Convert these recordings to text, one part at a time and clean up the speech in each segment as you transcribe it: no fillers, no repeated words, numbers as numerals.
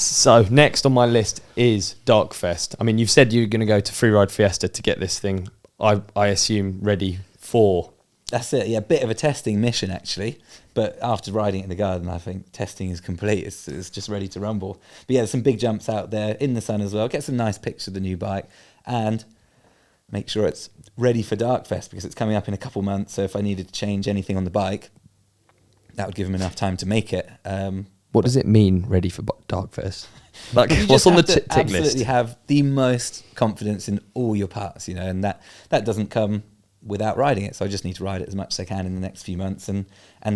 So next on my list is DarkFest. I mean, you've said you're going to go to Freeride Fiesta to get this thing, I assume, ready for. That's it, yeah, a bit of a testing mission actually. But after riding it in the garden, I think testing is complete. It's just ready to rumble. But yeah, there's some big jumps out there in the sun as well. Get some nice pictures of the new bike and make sure it's ready for DarkFest because it's coming up in a couple months. So if I needed to change anything on the bike, that would give them enough time to make it. What does it mean, ready for DarkFest? Like, what's on the tick list? Absolutely have the most confidence in all your parts, you know, and that doesn't come without riding it. So I just need to ride it as much as I can in the next few months and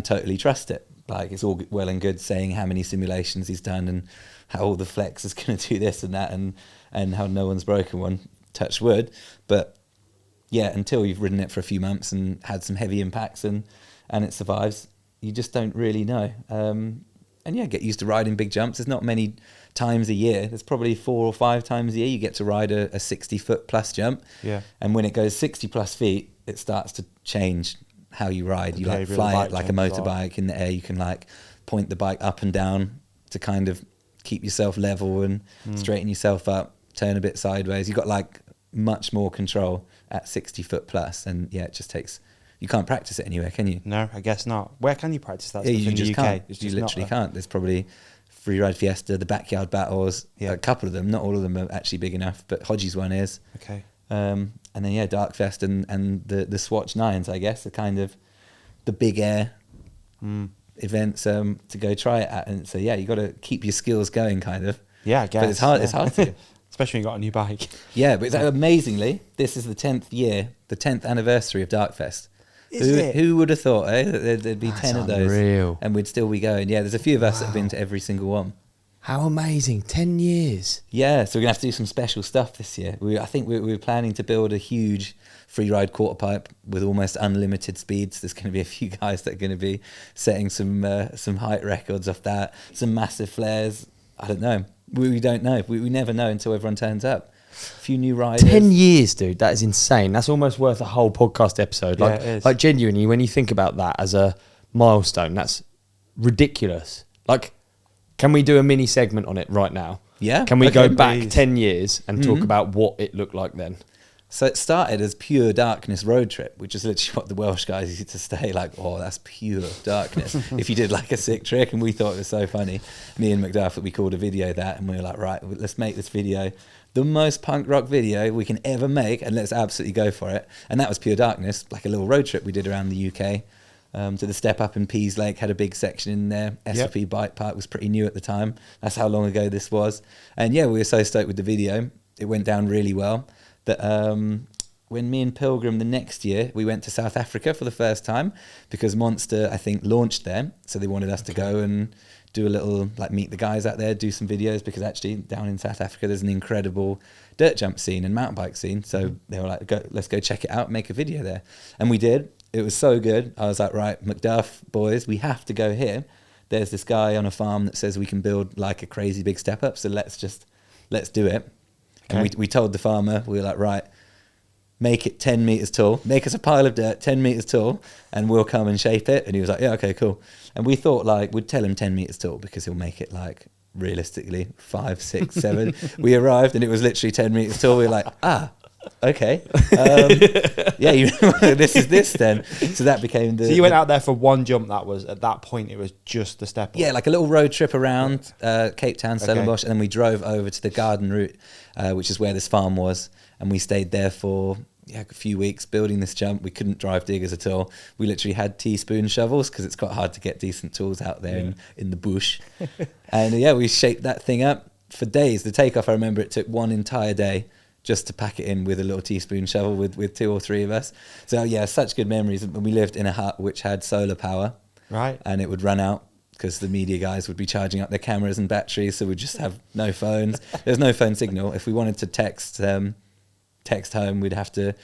totally trust it. Like, it's all well and good saying how many simulations he's done and how all the flex is going to do this and that and how no one's broken one, touch wood. But yeah, until you've ridden it for a few months and had some heavy impacts and it survives, you just don't really know. And yeah, get used to riding big jumps. There's not many times a year. There's probably 4 or 5 times a year you get to ride a 60-foot plus jump. Yeah. And when it goes 60 plus feet, it starts to change how you ride. You like fly it like a motorbike in the air. You can like point the bike up and down to kind of keep yourself level and straighten yourself up, turn a bit sideways. You've got like much more control at 60 foot plus. And yeah, it just takes... You can't practice it anywhere, can you? No, I guess not. Where can you practice that? Yeah, stuff you in just the UK? can't. It's You just literally not can't. There's probably Freeride Fiesta, the backyard battles, a couple of them. Not all of them are actually big enough, but Hodgie's one is. Okay. And then yeah, DarkFest and the Swatch 9s, I guess, are kind of the big air events to go try it at. And so yeah, you got to keep your skills going, kind of. Yeah, I guess. But it's hard. Yeah. It's hard to. Especially when you got a new bike. Yeah, but it's, amazingly, this is the 10th year, the 10th anniversary of DarkFest. Who would have thought, that there'd be 10 of those unreal. and we'd still be going. Yeah, there's a few of us that have been to every single one. How amazing. 10 years. Yeah, so we're going to have to do some special stuff this year. I think we were planning to build a huge freeride quarter pipe with almost unlimited speeds. There's going to be a few guys that are going to be setting some height records off that, some massive flares. I don't know. We don't know. We never know until everyone turns up. A few new riders. 10 years, dude. That is insane. That's almost worth a whole podcast episode. Like, it is. like genuinely, when you think about that as a milestone, that's ridiculous. Like, can we do a mini segment on it right now? Yeah. Can we go back please. 10 years and talk about what it looked like then? So it started as pure darkness road trip, which is literally what the Welsh guys used to say, like, oh, that's pure darkness. If you did like a sick trick, and we thought it was so funny. Me and Macduff, we called a video that, and we were like, right, let's make this video the most punk rock video we can ever make, and let's absolutely go for it. And that was pure darkness, like a little road trip we did around the UK. To the step up in Pease Lake, had a big section in there. SOP Bike Park was pretty new at the time. That's how long ago this was. And yeah, we were so stoked with the video. It went down really well. That when me and Pilgrim the next year, we went to South Africa for the first time because Monster, I think, launched there. So they wanted us to go and do a little, like, meet the guys out there, do some videos, because actually down in South Africa, there's an incredible dirt jump scene and mountain bike scene. So they were like, let's go check it out, make a video there. And we did. It was so good. I was like, right, Macduff, boys, we have to go here. There's this guy on a farm that says we can build like a crazy big step up. So let's do it. Okay. And we told the farmer, we were like, right, make it 10 meters tall, make us a pile of dirt 10 meters tall, and we'll come and shape it. And he was like, yeah, okay, cool. And we thought, like, we'd tell him 10 meters tall because he'll make it, like, realistically 5, 6, 7. We arrived and it was literally 10 meters tall. We were like, okay. Yeah, this is this then. So that became the... So you went out there for one jump. That was, at that point, it was just the step up. Yeah, like a little road trip around Cape Town, Stellenbosch, and then we drove over to the garden route, which is where this farm was, and we stayed there for a few weeks building this jump. We couldn't drive diggers at all. We literally had teaspoon shovels because it's quite hard to get decent tools out there in the bush. And we shaped that thing up for days. The takeoff, I remember it took one entire day just to pack it in with a little teaspoon shovel with 2 or 3 of us. So yeah, such good memories. And we lived in a hut which had solar power. Right. And it would run out because the media guys would be charging up their cameras and batteries, so we'd just have no phones. There's no phone signal. If we wanted to text home, we'd have to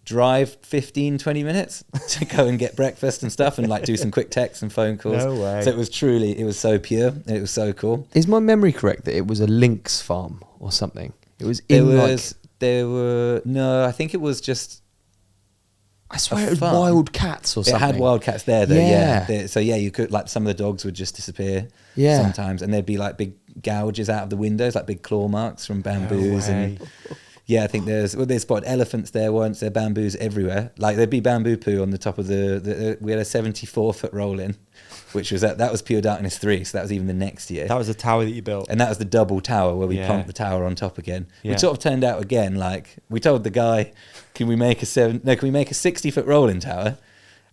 drive 15-20 minutes to go and get breakfast and stuff and like do some quick texts and phone calls. No way. So it was so pure and it was so cool. Is my memory correct that it was a lynx farm or something? It was I think it was just, I swear it was wild cats or something. It had wild cats there though, yeah. So you could, like, some of the dogs would just disappear sometimes, and there'd be like big gouges out of the windows, like big claw marks from bamboos. And yeah, I think they spotted elephants there once. There are bamboos everywhere. Like there'd be bamboo poo on the top of we had a 74-foot roll-in, which was that was Pure Darkness 3, so that was even the next year. That was the tower that you built. And that was the double tower where we pumped the tower on top again. Which sort of turned out again, like we told the guy, can we make a 60-foot rolling tower?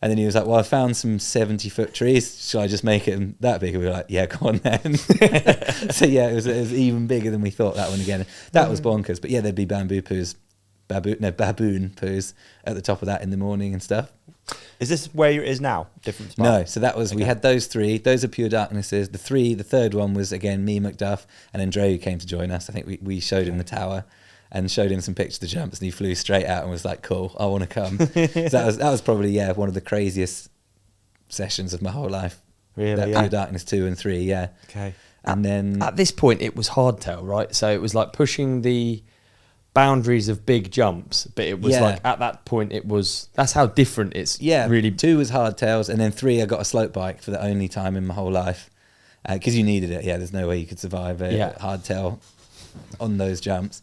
And then he was like, well, I found some 70-foot trees. Shall I just make it that big? And we were like, yeah, go on then. So yeah, it was even bigger than we thought that one again. That was bonkers. But yeah, there'd be baboon poos at the top of that in the morning and stuff. Is this where it is now? Different spot? No, so that was, we had those 3. Those are Pure Darknesses. The third one was, again, me, Macduff, and then Dre, who came to join us. I think we showed him the tower and showed him some pictures of the jumps, and he flew straight out and was like, cool, I want to come. So that was probably, one of the craziest sessions of my whole life. Really? That Pure Darkness 2 and 3, yeah. Okay. And then... At this point, it was hardtail, right? So it was like pushing the boundaries of big jumps, but it was like, at that point, that's how different it's really... 2 was hardtails, and then 3, I got a slope bike for the only time in my whole life. Because you needed it. Yeah, there's no way you could survive a hardtail on those jumps.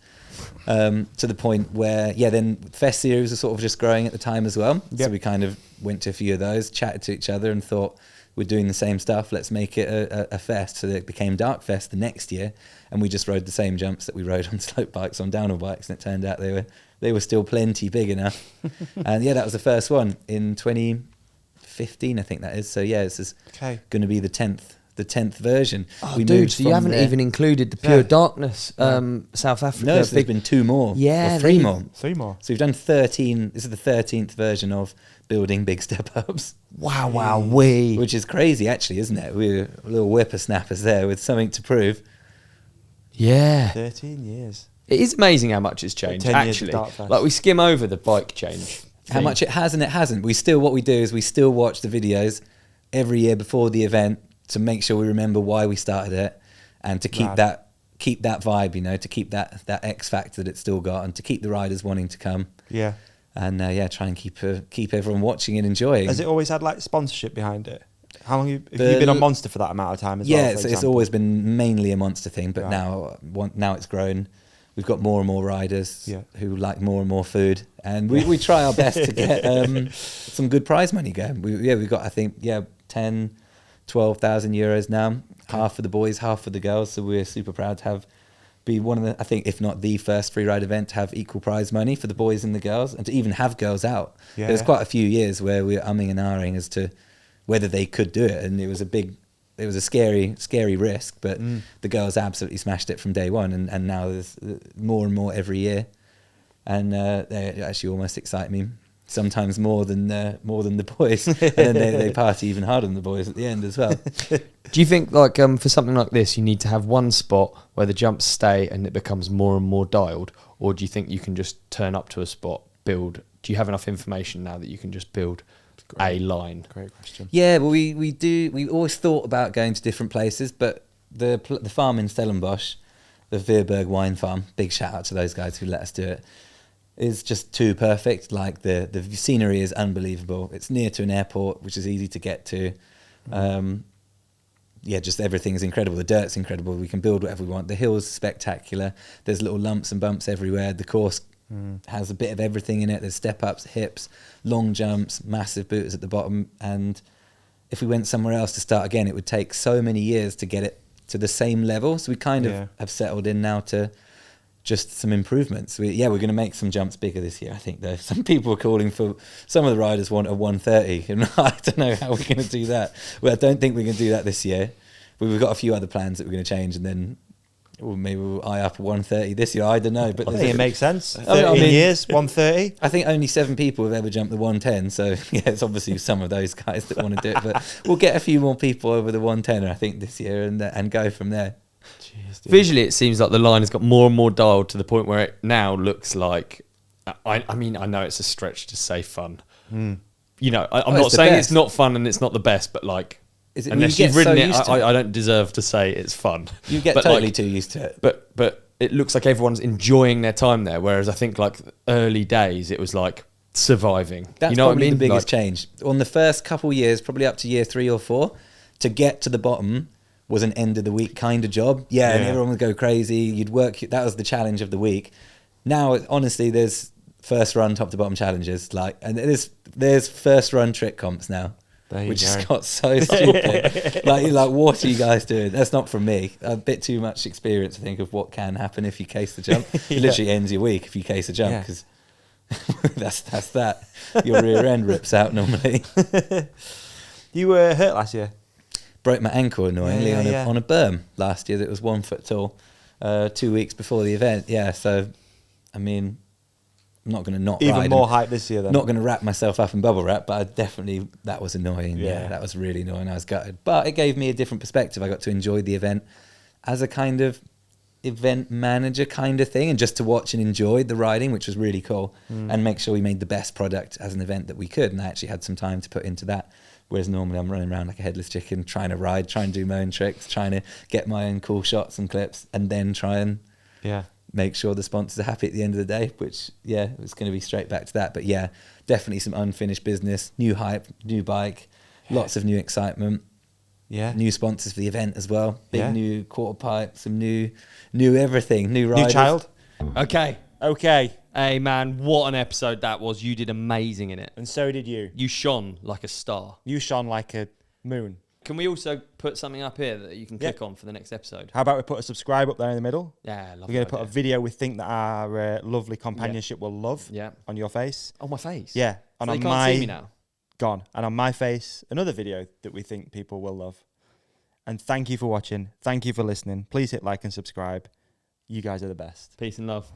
To the point where, then Fest series was sort of just growing at the time as well. Yep. So we kind of went to a few of those, chatted to each other and thought, we're doing the same stuff, let's make it a fest. So it became DarkFest the next year, and we just rode the same jumps that we rode on slope bikes, on downhill bikes, and it turned out they were still plenty big enough. And that was the first one in 2015, I think that is. So this is going to be the 10th version. Oh, dude, so you haven't even included the Pure Darkness South Africa. No, so there's been 2 more. Yeah. Or 3 more. 3 more. So we've done 13. This is the 13th version of building big step-ups. Wow. Which is crazy, actually, isn't it? We're little whippersnappers there with something to prove. Yeah. 13 years. It is amazing how much it's changed, actually. Like, we skim over the bike change. How much it has and it hasn't. What we do is we still watch the videos every year before the event to make sure we remember why we started it, and to keep that vibe, to keep that X factor that it's still got, and to keep the riders wanting to come. Yeah. And try and keep everyone watching and enjoying. Has it always had like sponsorship behind it? How long have you been on Monster for that amount of time as well? Yeah, so it's always been mainly a Monster thing, but now it's grown. We've got more and more riders who like more and more food, and we try our best to get some good prize money going. We've got, I think 12,000 euros now, half for the boys, half for the girls. So we're super proud to be one of the, I think, if not the first Freeride event to have equal prize money for the boys and the girls, and to even have girls out. There was quite a few years where we were umming and ahhing as to whether they could do it, and it was a scary risk, but the girls absolutely smashed it from day one, and now there's more and more every year, and they actually almost excite me. Sometimes more than the boys, and then they party even harder than the boys at the end as well. Do you think, like, for something like this, you need to have one spot where the jumps stay and it becomes more and more dialed, or do you think you can just turn up to a spot, build? Do you have enough information now that you can just build a line? Great question. Yeah, well, we do. We always thought about going to different places, but the farm in Stellenbosch, the Veerberg wine farm, big shout out to those guys who let us do it, is just too perfect. Like the scenery is unbelievable. It's near to an airport, which is easy to get to. Just everything is incredible. The dirt's incredible. We can build whatever we want. The hill's spectacular. There's little lumps and bumps everywhere. The course has a bit of everything in it. There's step ups, hips, long jumps, massive booters at the bottom. And if we went somewhere else to start again, it would take so many years to get it to the same level. So we kind of have settled in now to just some improvements. We're going to make some jumps bigger this year, I think, though. Some people are calling for, some of the riders want a 130, and I don't know how we're going to do that. Well, I don't think we're going to do that this year. But we've got a few other plans that we're going to change, and then maybe we'll eye up a 130 this year. I don't know. But I think it makes sense. 13 years, 130. I think only 7 people have ever jumped the 110, so it's obviously some of those guys that want to do it. But we'll get a few more people over the 110, I think, this year, and go from there. Jeez, visually, it seems like the line has got more and more dialed to the point where it now looks like. I mean, I know it's a stretch to say fun. I'm not saying it's not fun and it's not the best, but like, unless you've ridden it, I don't deserve to say it's fun. You get totally too used to it. But it looks like everyone's enjoying their time there, whereas I think like early days it was like surviving. That's probably the biggest change. On the first couple years, probably up to year 3 or 4, to get to the bottom was an end of the week kind of job. Yeah, and everyone would go crazy. You'd work. That was the challenge of the week. Now, honestly, there's first run top to bottom challenges, like, and there's first run trick comps now, which has got so stupid. like, what are you guys doing? That's not from me. A bit too much experience, I think, of what can happen if you case the jump. It literally ends your week if you case a jump, because that's that. Your rear end rips out normally. You were hurt last year. Broke my ankle annoyingly on a berm last year that was 1 foot tall, 2 weeks before the event. Yeah, so I mean, I'm not going to not even ride more hype this year then. Not going to wrap myself up in bubble wrap, but that was annoying. Yeah, that was really annoying. I was gutted, but it gave me a different perspective. I got to enjoy the event as a kind of event manager kind of thing, and just to watch and enjoy the riding, which was really cool, and make sure we made the best product as an event that we could. And I actually had some time to put into that. Whereas normally I'm running around like a headless chicken, trying to ride, trying to do my own tricks, trying to get my own cool shots and clips, and then try and make sure the sponsors are happy at the end of the day, which, it's going to be straight back to that. But yeah, definitely some unfinished business, new hype, new bike, lots of new excitement, new sponsors for the event as well, big new quarter pipe, some new everything, new riders. New child. Okay. Hey man, what an episode that was. You did amazing in it. And so did you. You shone like a star. You shone like a moon. Can we also put something up here that you can click on for the next episode? How about we put a subscribe up there in the middle? Yeah, I love We're going to put a video we think that our lovely companionship will love on your face. On my face? Yeah. And so on can't see me now? Gone. And on my face, another video that we think people will love. And thank you for watching. Thank you for listening. Please hit like and subscribe. You guys are the best. Peace and love.